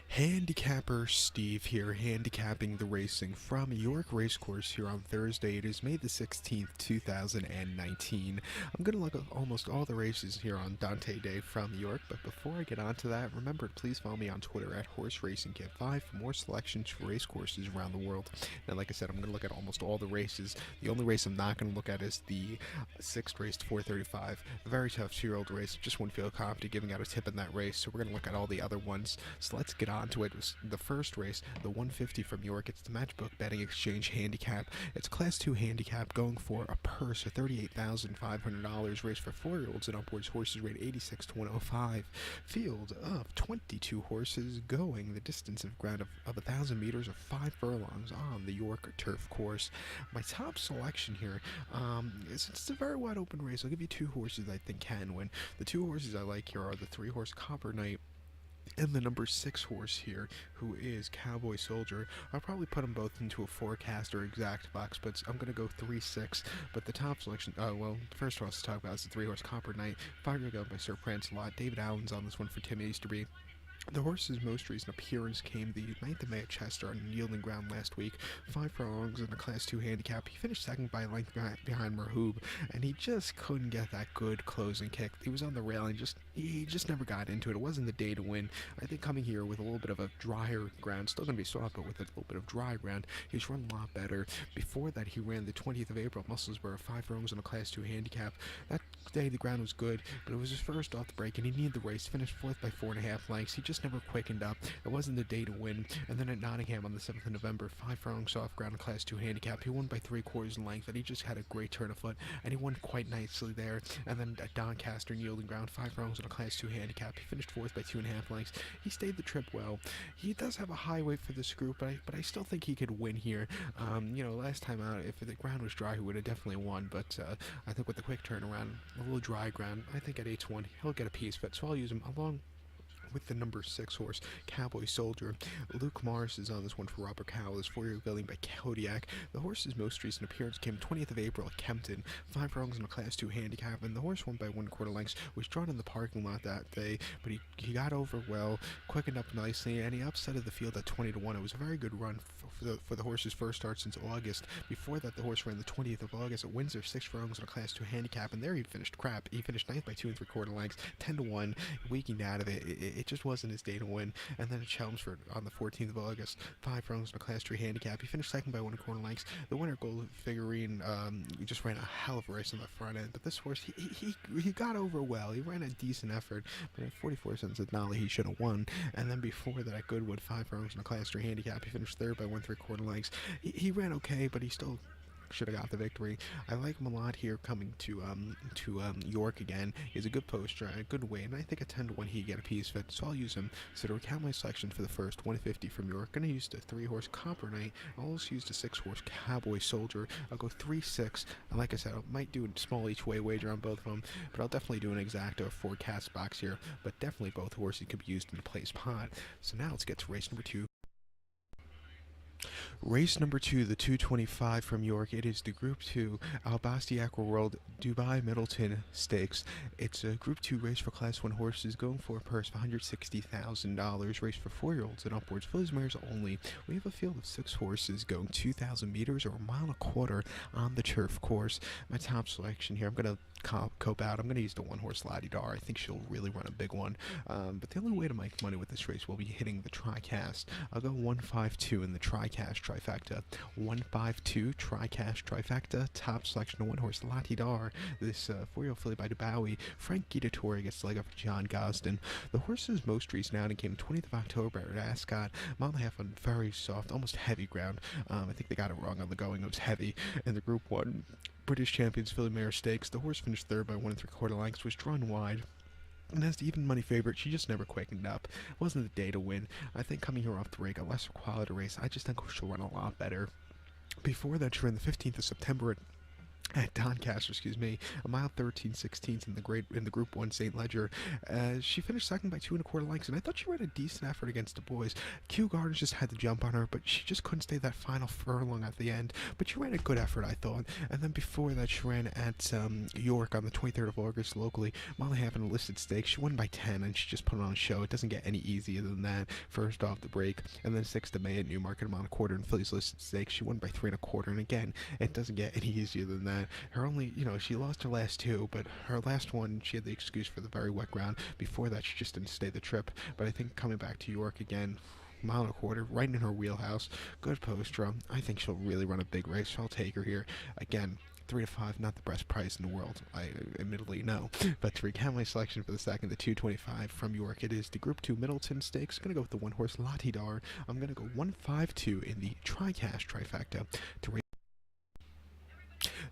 Handicapper Steve here, handicapping the racing from York Racecourse here on Thursday. It is May the 16th, 2019. I'm going to look at almost all the races here on Dante Day from York, but before I get on to that, remember, please follow me on Twitter at HorseRacingKit5 for more selections for racecourses around the world. Now, like I said, I'm going to look at almost all the races. The only race I'm not going to look at is the 6th race to 435. A very tough 2-year-old race. Just wouldn't feel confident giving out a tip in that race, so we're going to look at all the other ones. So let's get on to it. Was the first race, the 150 from York. It's the Matchbook Betting Exchange Handicap. It's a Class 2 handicap going for a purse of $38,500. Race for 4-year-olds and upwards. Horses rate 86 to 105. Field of 22 horses going the distance of ground of 1,000 meters or 5 furlongs on the York turf course. My top selection here, it's a very wide open race. I'll give you 2 horses I think can win. The 2 horses I like here are the 3-horse Copper Knight and the number 6 horse here, who is Cowboy Soldier. I'll probably put them both into a forecast or exact box, but I'm going to go 3-6. But the top selection, the first horse to talk about is the 3-horse Copper Knight, 5-year go by Sir Prancelot. David Allen's on this one for Tim Easterby. The horse's most recent appearance came the 9th of May at Chester on yielding ground last week. 5 furlongs in a Class 2 handicap. He finished second by a length behind Merhoob, and he just couldn't get that good closing kick. He was on the rail and he just never got into it. It wasn't the day to win. I think coming here with a little bit of a drier ground, still going to be soft, but with a little bit of dry ground, he's run a lot better. Before that, he ran the 20th of April at Musselburgh, 5 furlongs in a Class 2 handicap. That day the ground was good, but it was his first off the break, and he needed the race. Finished 4th by 4.5 lengths. He just never quickened up. It wasn't the day to win. And then at Nottingham on the 7th of November, 5 furlongs off ground in Class 2 handicap. He won by 3/4 in length, and he just had a great turn of foot, and he won quite nicely there. And then at Doncaster in yielding ground, 5 furlongs in a Class 2 handicap. He finished 4th by 2.5 lengths. He stayed the trip well. He does have a high weight for this group, but I still think he could win here. Last time out, if the ground was dry, he would have definitely won, but I think with the quick turnaround, a little dry ground, I think at 8-1, he'll get a piece of it, so I'll use him along with the number 6 horse, Cowboy Soldier. Luke Morris is on this one for Robert Cowell, his 4-year gelding by Kodiak. The horse's most recent appearance came 20th of April at Kempton, 5 furlongs in a Class 2 handicap, and the horse won by 1/4 lengths, was drawn in the parking lot that day, but he got over well, quickened up nicely, and he upsetted the field at 20 to 1. It was a very good run for the horse's first start since August. Before that, the horse ran the 20th of August at Windsor, 6 furlongs in a Class 2 handicap, and there he finished crap. He finished 9th by 2 3/4 lengths, 10 to 1, weakened out of it. It just wasn't his day to win. And then at Chelmsford on the 14th of August, 5 furlongs in a Class 3 handicap. He finished second by 1/4 lengths. The winner, Gold Figurine, just ran a hell of a race on the front end. But this horse, he got over well. He ran a decent effort, but at 44 cents at Nolly, he should have won. And then before that, at Goodwood, 5 furlongs in a Class 3 handicap. He finished third by 1 3/4 lengths. He ran okay, but he still should have got the victory. I like him a lot here coming to York again. He's a good poster, a good weight, and I think at 10 to 1 he'd get a piece of it, so I'll use him. So to recount my selection for the first 150 from York, I'm going to use the 3-horse Copper Knight. I'll also use the 6-horse Cowboy Soldier. I'll go 3-6, and like I said, I might do a small each way wager on both of them, but I'll definitely do an exacto forecast box here, but definitely both horses could be used in the place pot. So now let's get to race number 2. Race number 2, the 225 from York. It is the Group 2 Albasti Aqua World Dubai Middleton Stakes. It's a Group 2 race for Class 1 horses going for a purse of $160,000. Race for 4-year-olds and upwards. Fillies mares only. We have a field of 6 horses going 2,000 meters or 1.25 miles on the turf course. My top selection here, I'm going to cope out. I'm going to use the 1-horse Lottie Dar. I think she'll really run a big one. But the only way to make money with this race will be hitting the TriCast. I'll go 152 in the TriCast trifecta. 152 TriCast trifecta. Top selection of 1-horse Lottie Dar. This 4-year-old filly by DeBowie. Frank Guidatore gets the leg up for John Gosden. The horse's most recent outing came 20th of October at Ascot. Mile and a half on very soft, almost heavy ground. I think they got it wrong on the going. It was heavy. In the Group 1 British Champions Filly Mare Stakes, the horse finished third by 1 3/4 lengths, was drawn wide. And as the even money favorite, she just never quickened up. It wasn't the day to win. I think coming here off the break, a lesser quality race, I just think she'll run a lot better. Before that, she ran the 15th of September at Doncaster, excuse me, a mile 13/16 in the Group One St. Ledger. She finished second by 2 1/4 lengths, and I thought she ran a decent effort against the boys. Kew Gardens just had the jump on her, but she just couldn't stay that final furlong at the end. But she ran a good effort, I thought. And then before that, she ran at York on the 23rd of August locally, mile and a half in a listed stakes. She won by 10, and she just put on a show. It doesn't get any easier than that. First off the break, and then 6th of May at Newmarket, a mile and a quarter in Phillies listed stakes. She won by 3 1/4, and again, it doesn't get any easier than that. Her only, she lost her last two, but her last one, she had the excuse for the very wet ground. Before that, she just didn't stay the trip. But I think coming back to York again, mile and a quarter, right in her wheelhouse. Good post drum. I think she'll really run a big race. So I'll take her here. Again, 3 to 5, not the best price in the world, I admittedly know. But to recount my selection for the second, the 225 from York, it is the Group 2 Middleton Stakes. I'm going to go with the one horse Latidar. I'm going to go 152 in the Tri-Cash trifecta to race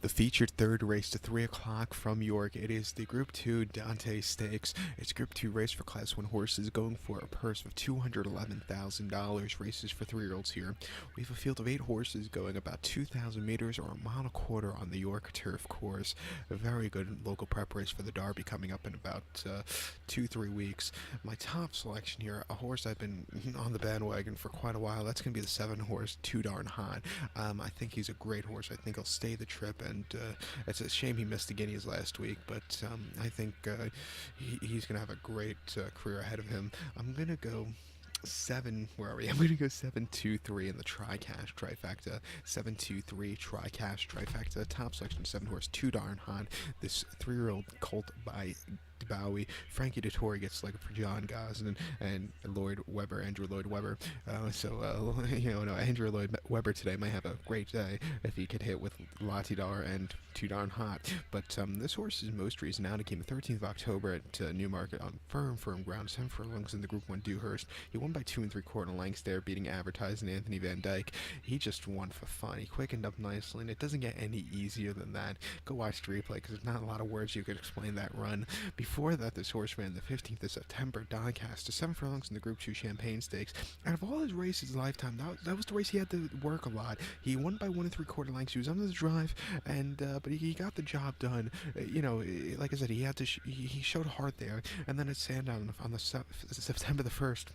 the featured third race to 3 o'clock from York. It is the Group 2 Dante Stakes. It's a Group 2 race for Class 1 horses going for a purse of $211,000. Races for 3-year-olds here. We have a field of 8 horses going about 2,000 meters or a mile and a quarter on the York turf course. A very good local prep race for the Derby coming up in about 2-3 weeks. My top selection here, a horse I've been on the bandwagon for quite a while. That's going to be the 7 horse, Too Darn Hot. I think he's a great horse. I think he'll stay the trip, and it's a shame he missed the Guineas last week, but I think he's going to have a great career ahead of him. I'm going to go 7, where are we? I'm going to go 7-2-3 in the Tri-Cash trifecta. 7-2-3 Tri-Cash trifecta. Top selection, 7 horse, Too Darn Hot. This 3-year-old colt by Bowie. Frankie Dettori gets selected for John Gosden and Andrew Lloyd Webber. Andrew Lloyd Webber today might have a great day if he could hit with Latidar and Too Darn Hot. But this horse is most recent out. It came the 13th of October at Newmarket on firm ground, 7 furlongs in the Group 1 Dewhurst. He won by 2 3/4 lengths there, beating Advertised and Anthony Van Dyke. He just won for fun. He quickened up nicely, and it doesn't get any easier than that. Go watch the replay, because there's not a lot of words you could explain that run. Before that, this horse ran the 15th of September, Doncaster, 7 furlongs in the Group 2 Champagne Stakes. Out of all his races lifetime, that was the race he had to work a lot. He won by 1 3/4 lengths. He was under the drive, and but he got the job done. Like I said, he showed heart there. And then at Sandown on the September the 1st,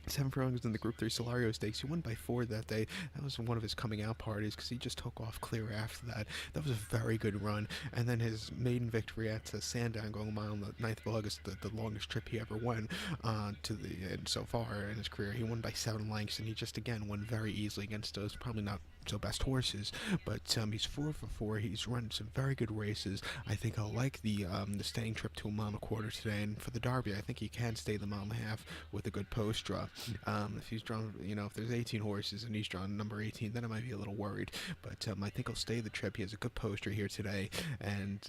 7 furlongs in the Group 3 Solario Stakes. He won by 4 that day. That was one of his coming out parties, because he just took off clear after that. That was a very good run. And then his maiden victory at Sandown, going a mile on the 9th of August, the longest trip he ever won and so far in his career. He won by 7 lengths, and he just again won very easily against those probably not so best horses, but he's 4 for 4. He's run some very good races. I think I'll like the staying trip to a mile and a quarter today, and for the Derby, I think he can stay the mile and a half with a good post draw. If he's drawn, if there's 18 horses and he's drawn number 18, then I might be a little worried. But I think he'll stay the trip. He has a good poster here today, and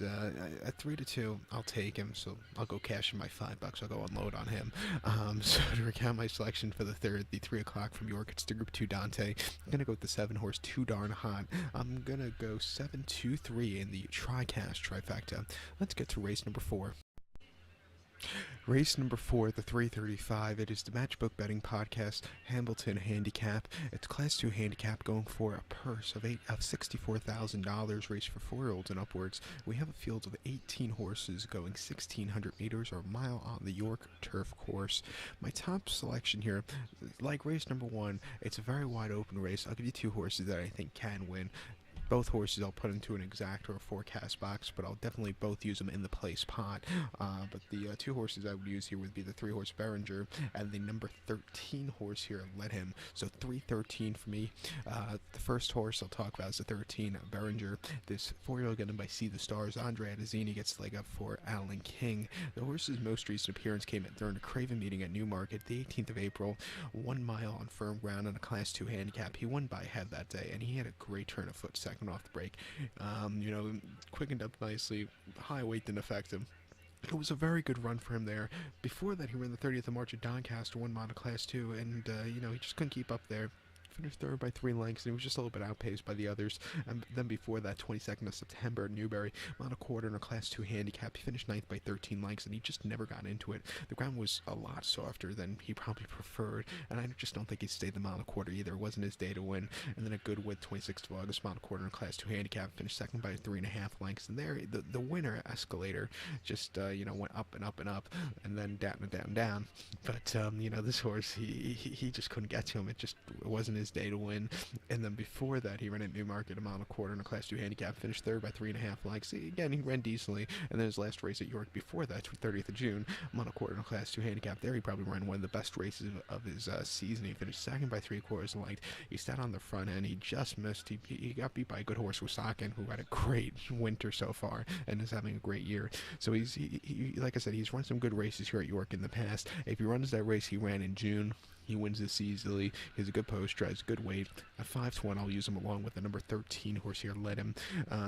at 3-2, I'll take him. So I'll go cash in my $5. I'll go unload on him. So to recount my selection for the third, the 3 o'clock from York, it's the Group 2 Dante. I'm gonna go with the 7 horse, Too Darn Hot. I'm gonna go 7-2-3 in the Tri-Cash trifecta. Let's get to race number 4. Race number 4, the 335. It is the Matchbook Betting Podcast Hamilton Handicap. It's Class 2 handicap going for a purse of $64,000. Race for 4-year-olds and upwards. We have a field of 18 horses going 1,600 meters or a mile on the York turf course. My top selection here, like race number 1, it's a very wide open race. I'll give you 2 horses that I think can win. Both horses I'll put into an exact or a forecast box, but I'll definitely both use them in the place pot. But the 2 horses I would use here would be the 3 horse Beringer and the number 13 horse here, Let Him. So 3-13 for me. The first horse I'll talk about is the 13 Beringer. This 4-year-old getting by See the Stars. Andre Adesini gets the leg up for Alan King. The horse's most recent appearance came during a Craven meeting at Newmarket, the 18th of April. 1 mile on firm ground on a Class 2 handicap. He won by a head that day, and he had a great turn of foot second off the break. Quickened up nicely. High weight didn't affect him. It was a very good run for him there. Before that, he ran the 30th of March at Doncaster, 1 mile Class 2, and he just couldn't keep up there. finished third by 3 lengths, and he was just a little bit outpaced by the others. And then before that, 22nd of September, Newbury, on a quarter in a Class 2 handicap. He finished ninth by 13 lengths, and he just never got into it. The ground was a lot softer than he probably preferred, and I just don't think he stayed the mile and a quarter either. It wasn't his day to win. And then a good width, 26th of August, mile and a quarter in a Class 2 handicap, finished second by 3.5 lengths. And there, the winner escalator just went up and up and up, and then down and down and down. But this horse, he just couldn't get to him. It wasn't his day to win. And then before that, he ran at Newmarket a mile and a quarter in a Class 2 handicap, finished third by 3.5 lengths. Again, he ran decently. And then his last race at York before that, 30th of June, a mile and a quarter in a Class 2 handicap. There, he probably ran one of the best races of his season. He finished second by 3/4 length. He sat on the front end. He just missed. He got beat by a good horse, Wasakin, who had a great winter so far and is having a great year. So he like I said, he's run some good races here at York in the past. If he runs that race he ran in June, he wins this easily. He has a good post, drives good weight. At 5-1, I'll use him along with the number 13 horse here, Let Him.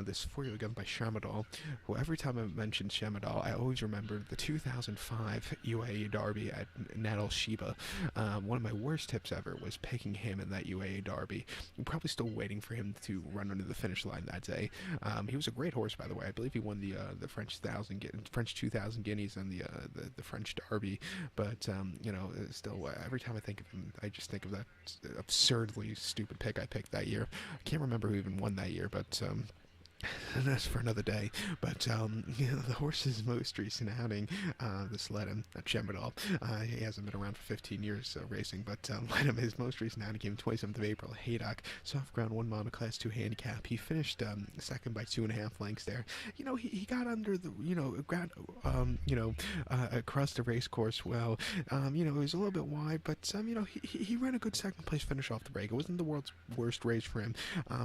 This 4-year gun by Shamadal. Who every time I mention Shamadal, I always remember the 2005 UAE Derby at Natal Sheba. One of my worst tips ever was picking him in that UAE Derby. I'm probably still waiting for him to run under the finish line that day. He was a great horse, by the way. I believe he won the French 2000 guineas and the French Derby. But still, every time I think of him, I just think of that absurdly stupid pick I picked that year. I can't remember who even won that year, but and that's for another day. But the horse's most recent outing, this Let Him, not Chemadal, he hasn't been around for 15 years racing, but Let Him, his most recent outing came 27th of April, Haydock, soft ground, 1 mile in a Class 2 handicap. He finished second by 2.5 lengths there. He got under the, across the race course well. It was a little bit wide, but he ran a good second place finish off the break. It wasn't the world's worst race for him.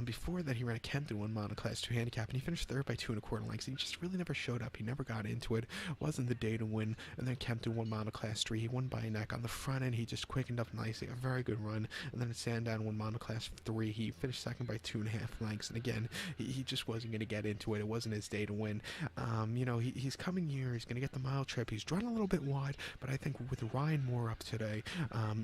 Before that, he ran a Kempton 1 mile in a Class 2 handicap, and he finished third by 2.25 lengths. He just really never showed up. He never got into it. Wasn't the day to win. And then Kempton 1 mile in a Class 3. He won by a neck on the front end. He just quickened up nicely. A very good run. And then at Sandown 1 mile in a Class 3. He finished second by 2.5 lengths. And again, he just wasn't going to get into it. It wasn't his day to win. He's coming here. He's going to get the mile trip. He's drawn a little bit wide, but I think with Ryan Moore up today,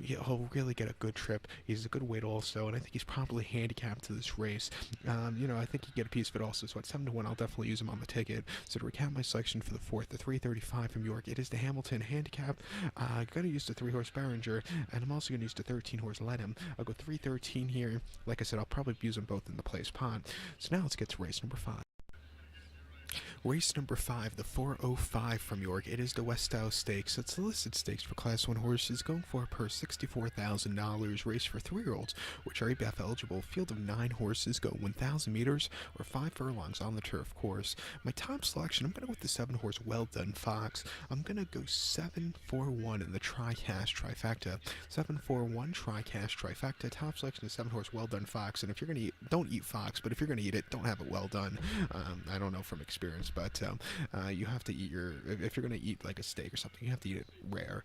he'll really get a good trip. He's a good weight also, and I think he's probably handicapped to this race. I think he get a piece of it also. So at 7-1, I'll definitely use him on the ticket. So to recap my selection for the 4th, the 335 from York, it is the Hamilton handicap. I'm going to use the 3-horse Behringer, and I'm also going to use the 13-horse Let Him. I'll go 313 here. Like I said, I'll probably use them both in the place pot. So now let's get to race number 5. Race number 5, the 405 from York. It is the Westow Stakes. It's a listed stakes for Class 1 horses, going for a purse $64,000. Race for 3-year-olds, which are ABF eligible. Field of 9 horses, go 1,000 meters or 5 furlongs on the turf course. My top selection, I'm going to go with the 7-horse Well Done Fox. I'm going to go 7-4-1 in the TriCash trifecta. 7-4-1 TriCash trifecta. Top selection is 7-horse Well Done Fox. And if you're going to eat, don't eat fox, but if you're going to eat it, don't have it well done. I don't know from experience, but you have to eat if you're going to eat like a steak or something, you have to eat it rare.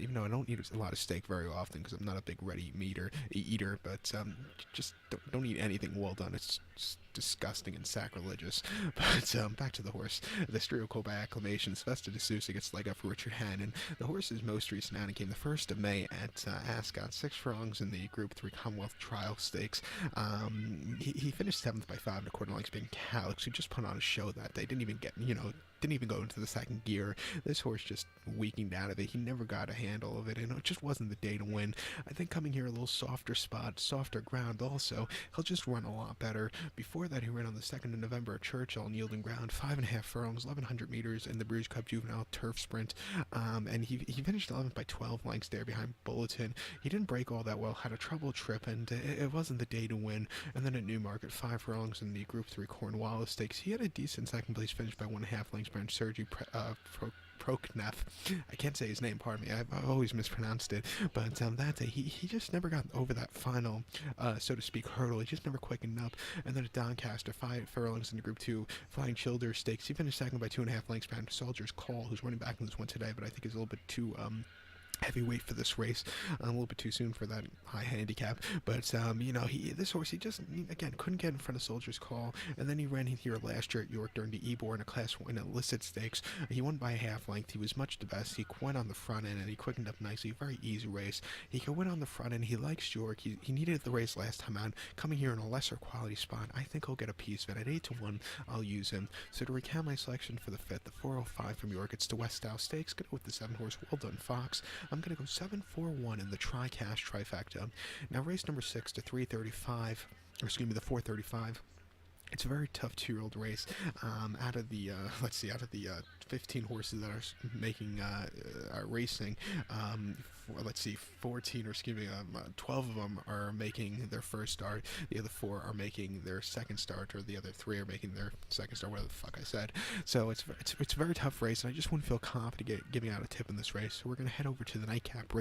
Even though I don't eat a lot of steak very often because I'm not a big ready eater, but just don't eat anything well done. It's disgusting and sacrilegious. But back to the horse. The Striocol by acclamation, Svesta de Sousa gets leg up for Richard Hannon. The horse's most recent outing came the 1st of May at Ascot, 6 furlongs in the Group 3 Commonwealth Trial Stakes. He finished 7th by 5.25 lengths, being Calix, who just put on a show that they didn't even go into the second gear. This horse just weakened out of it. He never got a handle of it, and it just wasn't the day to win. I think coming here a little softer spot, softer ground also, he'll just run a lot better. Before that, he ran on the 2nd of November at Churchill on yielding ground, 5.5 furlongs, 1,100 meters in the Brews Cup Juvenile Turf Sprint, and he finished 11th by 12 lengths there behind Bulletin. He didn't break all that well, had a trouble trip, and it wasn't the day to win. And then at Newmarket, 5 furlongs in the Group 3 Cornwallis Stakes. He had a decent second place finish by 1.5 lengths behind Sergei Proknev. I can't say his name, pardon me. I've always mispronounced it. But that day, he just never got over that final, so to speak, hurdle. He just never quickened up. And then at Doncaster, 5 furlongs in the Group 2 Flying Childer Stakes. He finished second by 2.5 lengths behind Soldier's Call, who's running back in this one today, but I think is a little bit too heavyweight for this race. A little bit too soon for that high handicap, but this horse, he just again couldn't get in front of Soldier's Call, and then he ran here last year at York during the Ebor in a Class 1 illicit stakes. He won by a half length. He was much the best. He went on the front end and he quickened up nicely. Very easy race. He could win on the front end. He likes York. He needed the race last time out. Coming here in a lesser quality spot, I think he'll get a piece of it. At 8-1, I'll use him. So to recount my selection for the fifth, the 405 from York, it's the West Style Stakes. Gonna go with the 7-horse Well Done Fox. I'm going to go 7-4-1 in the tri-cash trifecta. Now race number 6 to 335, or excuse me, the 435. It's a very tough 2-year-old race. Out of the 15 horses that are making are racing, 14 or excuse me, 12 of them are making their first start. The other 4 are making their second start, or the other 3 are making their second start. Whatever the fuck I said. So it's a very tough race, and I just wouldn't feel confident giving out a tip in this race. So we're gonna head over to the nightcap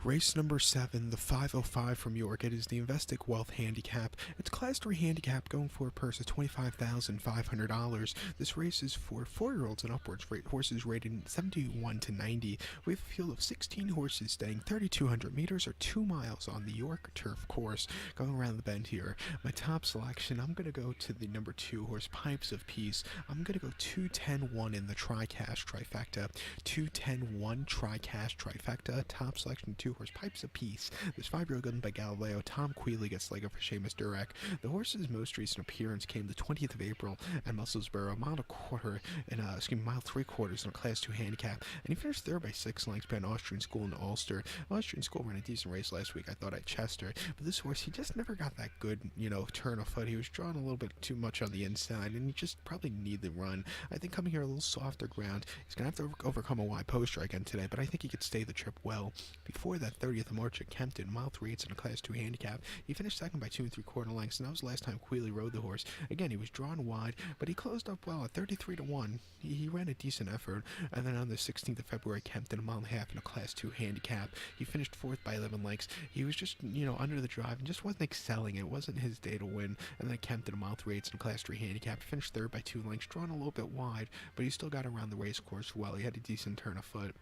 Race number 7, the 505 from York. It is the Investic Wealth Handicap. It's Class 3 handicap going for a purse of $25,500. This race is for 4-year-olds and upwards. Horses rated 71 to 90. We have a field of 16 horses staying 3,200 meters or 2 miles on the York turf course. Going around the bend here. My top selection, I'm going to go to the number 2 horse, Pipes of Peace. I'm going to go 2-10-1 in the tri-cash trifecta. 2-10-1 tri-cash trifecta. Top selection, 2 horse, Pipes of Peace. This 5-year-old gun by Galileo. Tom Quealy gets leg up for Seamus Durek. The horse's most recent appearance came the 20th of April at Musselburgh, mile 3/4 in a Class 2 handicap, and he finished third by 6 lengths by an Austrian School in Ulster. Austrian School ran a decent race last week, I thought, at Chester, but this horse, he just never got that good, turn of foot. He was drawn a little bit too much on the inside, and he just probably needed the run. I think coming here a little softer ground, he's going to have to overcome a wide poster again today, but I think he could stay the trip well. Before that 30th of March at Kempton, mile 3/8 in a Class 2 handicap, he finished second by 2 3/4 lengths, and that was the last time Quealy rode the horse. Again, he was drawn wide, but he closed up well at 33-1. He ran a decent effort, and then on the 16th of February, Kempton, a mile and a half in a Class 2 handicap. He finished 4th by 11 lengths. He was just, under the drive and just wasn't excelling. It wasn't his day to win. And then Kempton, a mile 3/8 in a Class 3 handicap. He finished 3rd by 2 lengths, drawn a little bit wide, but he still got around the race course well. He had a decent turn of foot.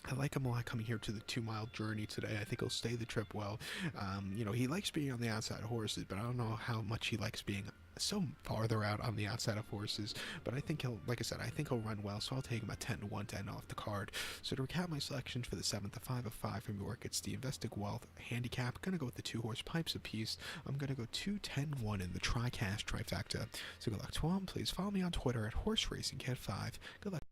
I like him a lot coming here to the 2-mile journey today. I think he'll stay the trip well. He likes being on the outside of horses, but I don't know how much he likes being so farther out on the outside of horses. But I think he'll run well, so I'll take him at 10-1 to end off the card. So to recap my selections for the 7th, the 505 from York, it's the Investic Wealth handicap. I'm going to go with the 2 horse, Pipes of Peace. I'm going to go 2-10-1 in the tri-cash trifecta. So good luck to him. Please follow me on Twitter at HorseRacingCat5. Good luck.